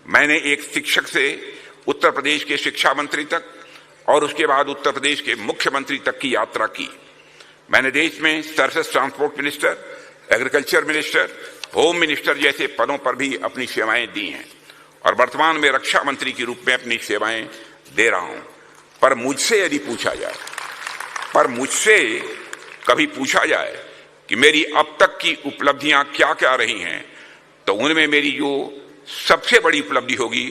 मैंने एक शिक्षक से उत्तर प्रदेश के शिक्षा मंत्री तक और उसके बाद उत्तर प्रदेश के मुख्यमंत्री तक की यात्रा की। मैंने देश में surface transport minister, agriculture minister, home minister जैसे पदों पर भी अपनी सेवाएं दी हैं और वर्तमान में रक्षा मंत्री के रूप में अपनी सेवाएं दे रहा हूं। पर मुझसे कभी पूछा जाए कि मेरी अब तक की उपलब्धियां क्या क्या रही हैं, तो उनमें मेरी जो सबसे बड़ी उपलब्धि होगी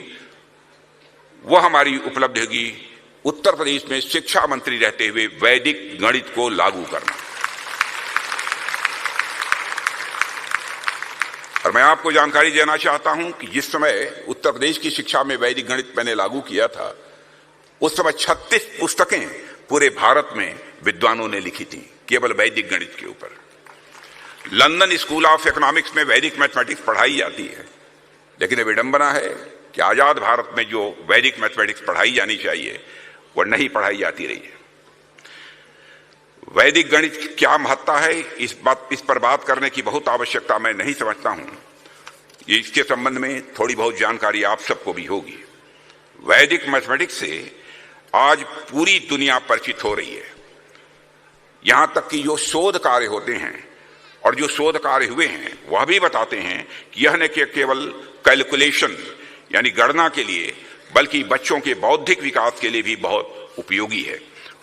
वह हमारी उपलब्धि होगी उत्तर प्रदेश में शिक्षा मंत्री रहते हुए वैदिक गणित को लागू करना। और मैं आपको जानकारी देना चाहता हूं कि जिस समय उत्तर प्रदेश की शिक्षा में वैदिक गणित मैंने लागू किया था, उस समय 36 पुस्तकें पूरे भारत में विद्वानों ने लिखी थी केवल वैदिक गणित के ऊपर। लंदन स्कूल ऑफ इकोनॉमिक्स में वैदिक मैथमेटिक्स पढ़ाई जाती है, लेकिन ये विडंबना है कि आजाद भारत में जो वैदिक मैथमेटिक्स पढ़ाई जानी चाहिए वह नहीं पढ़ाई जाती रही है। वैदिक गणित की क्या महत्ता है, इस पर बात करने की बहुत आवश्यकता मैं नहीं समझता हूं। इसके संबंध में थोड़ी बहुत जानकारी आप सबको भी होगी। वैदिक मैथमेटिक्स से आज पूरी दुनिया परिचित हो रही है। यहां तक कि जो शोध कार्य होते हैं और जो शोध कार्य हुए हैं वह भी बताते हैं कि यह न केवल कैलकुलेशन यानी गणना के लिए, बल्कि बच्चों के बौद्धिक विकास के लिए भी बहुत उपयोगी है।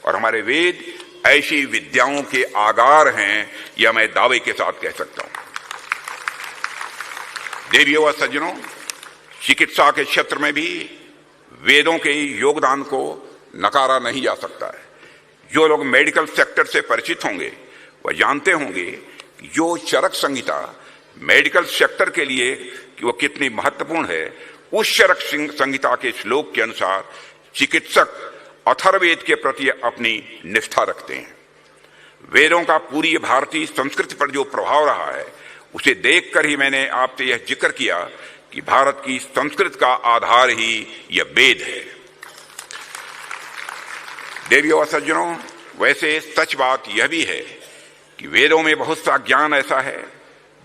और हमारे वेद ऐसी विद्याओं के आगार हैं, यह मैं दावे के साथ कह सकता हूं। देवियों व सज्जनों, चिकित्सा के क्षेत्र में भी वेदों के योगदान को नकारा नहीं जा सकता है। जो लोग मेडिकल सेक्टर से परिचित होंगे वह जानते होंगे कि जो चरक संहिता मेडिकल सेक्टर के लिए कि वह कितनी महत्वपूर्ण है, उस चरक संहिता के श्लोक के अनुसार चिकित्सक अथर्ववेद के प्रति अपनी निष्ठा रखते हैं। वेदों का पूरी भारतीय संस्कृति पर जो प्रभाव रहा है, उसे देखकर ही मैंने आपसे यह जिक्र किया कि भारत की संस्कृति का आधार ही यह वेद है। देवियों और सज्जनों, वैसे सच बात यह भी है कि वेदों में बहुत सा ज्ञान ऐसा है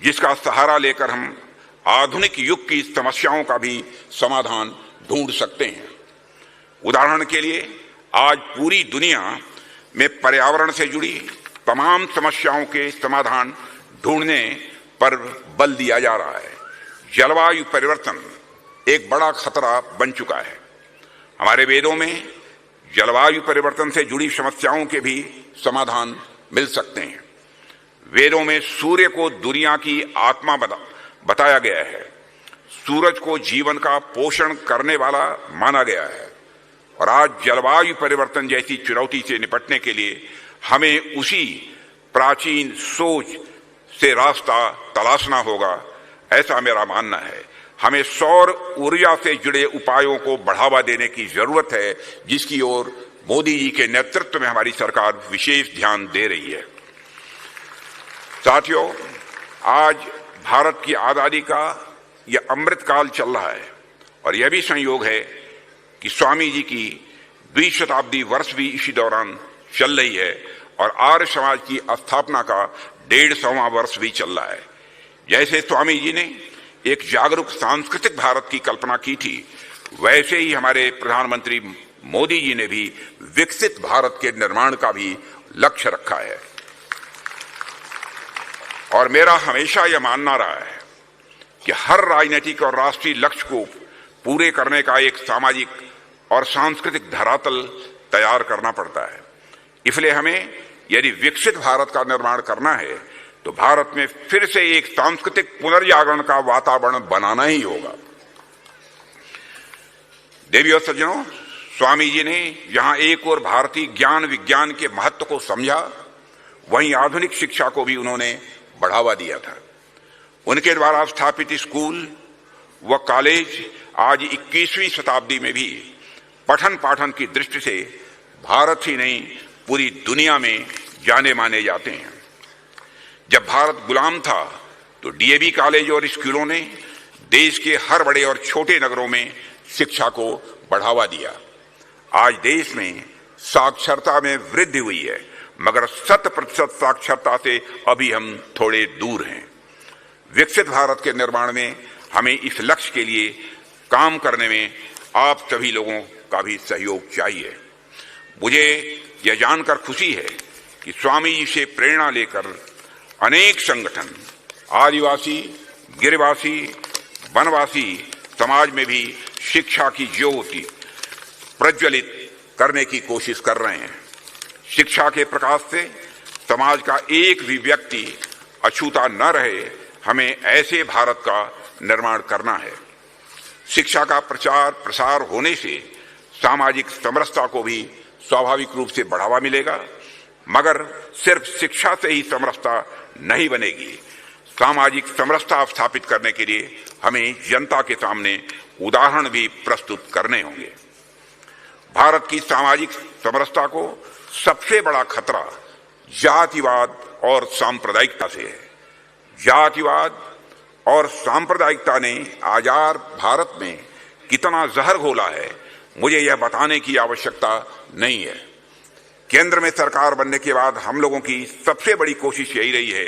जिसका सहारा लेकर हम आधुनिक युग की समस्याओं का भी समाधान ढूंढ सकते हैं। उदाहरण के लिए आज पूरी दुनिया में पर्यावरण से जुड़ी तमाम समस्याओं के समाधान ढूंढने पर बल दिया जा रहा है। जलवायु परिवर्तन एक बड़ा खतरा बन चुका है। हमारे वेदों में जलवायु परिवर्तन से जुड़ी समस्याओं के भी समाधान मिल सकते हैं। वेदों में सूर्य को दुनिया की आत्मा बताया गया है। सूरज को जीवन का पोषण करने वाला माना गया है और आज जलवायु परिवर्तन जैसी चुनौती से निपटने के लिए हमें उसी प्राचीन सोच से रास्ता तलाशना होगा, ऐसा मेरा मानना है। हमें सौर ऊर्जा से जुड़े उपायों को बढ़ावा देने की जरूरत है, जिसकी ओर मोदी जी के नेतृत्व में हमारी सरकार विशेष ध्यान दे रही है। साथियों, आज भारत की आजादी का यह अमृत काल चल रहा है और यह भी संयोग है कि स्वामी जी की 20 शताब्दी वर्ष भी इसी दौरान चल रही है और आर्य समाज की स्थापना का 150वां वर्ष भी चल रहा है। जैसे स्वामी जी ने एक जागरूक सांस्कृतिक भारत की कल्पना की थी, वैसे ही हमारे प्रधानमंत्री मोदी जी ने भी विकसित भारत के निर्माण का भी लक्ष्य रखा है। और मेरा हमेशा यह मानना रहा है कि हर राजनीतिक और राष्ट्रीय लक्ष्य को पूरे करने का एक सामाजिक और सांस्कृतिक धरातल तैयार करना पड़ता है। इसलिए हमें यदि विकसित भारत का निर्माण करना है तो भारत में फिर से एक सांस्कृतिक पुनर्जागरण का वातावरण बनाना ही होगा। देवियों और सज्जनों, स्वामी जी ने जहां एक ओर भारतीय ज्ञान विज्ञान के महत्व को समझा, वहीं आधुनिक शिक्षा को भी उन्होंने बढ़ावा दिया था। उनके द्वारा स्थापित स्कूल व कॉलेज आज 21वीं शताब्दी में भी पठन पाठन की दृष्टि से भारत ही नहीं पूरी दुनिया में जाने माने जाते हैं। जब भारत गुलाम था तो डीएवी कॉलेज और स्कूलों ने देश के हर बड़े और छोटे नगरों में शिक्षा को बढ़ावा दिया। आज देश में साक्षरता में वृद्धि हुई है, मगर 100% साक्षरता से अभी हम थोड़े दूर हैं। विकसित भारत के निर्माण में हमें इस लक्ष्य के लिए काम करने में आप सभी लोगों का भी सहयोग चाहिए। मुझे यह जानकर खुशी है कि स्वामी जी से प्रेरणा लेकर अनेक संगठन आदिवासी, गिरिवासी, वनवासी समाज में भी शिक्षा की ज्योति प्रज्वलित करने की कोशिश कर रहे हैं। शिक्षा के प्रकाश से समाज का एक भी व्यक्ति अछूता न रहे, हमें ऐसे भारत का निर्माण करना है। शिक्षा का प्रचार प्रसार होने से सामाजिक समरसता को भी स्वाभाविक रूप से बढ़ावा मिलेगा, मगर सिर्फ शिक्षा से ही समरसता नहीं बनेगी। सामाजिक समरसता स्थापित करने के लिए हमें जनता के सामने उदाहरण भी प्रस्तुत करने होंगे। भारत की सामाजिक समरसता को सबसे बड़ा खतरा जातिवाद और सांप्रदायिकता से है। जातिवाद और सांप्रदायिकता ने आजाद भारत में कितना जहर घोला है, मुझे यह बताने की आवश्यकता नहीं है। केंद्र में सरकार बनने के बाद हम लोगों की सबसे बड़ी कोशिश यही रही है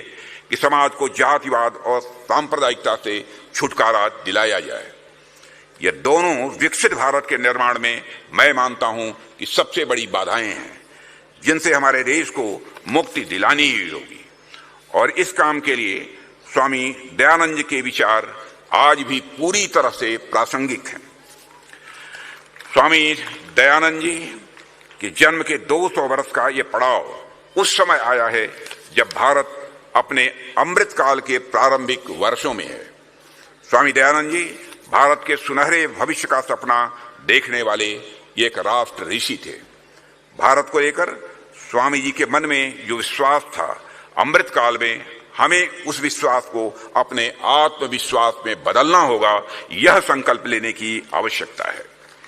कि समाज को जातिवाद और सांप्रदायिकता से छुटकारा दिलाया जाए। ये दोनों विकसित भारत के निर्माण में मैं मानता हूं कि सबसे बड़ी बाधाएं हैं, जिनसे हमारे देश को मुक्ति दिलानी ही होगी। और इस काम के लिए स्वामी दयानंद जी के विचार आज भी पूरी तरह से प्रासंगिक हैं। स्वामी दयानंद जी के जन्म के 200 वर्ष का ये पड़ाव उस समय आया है जब भारत अपने अमृत काल के प्रारंभिक वर्षों में है। स्वामी दयानंद जी भारत के सुनहरे भविष्य का सपना देखने वाले एक राष्ट्र ऋषि थे। भारत को लेकर स्वामी जी के मन में जो विश्वास था, अमृत काल में हमें उस विश्वास को अपने आत्मविश्वास में बदलना होगा, यह संकल्प लेने की आवश्यकता है।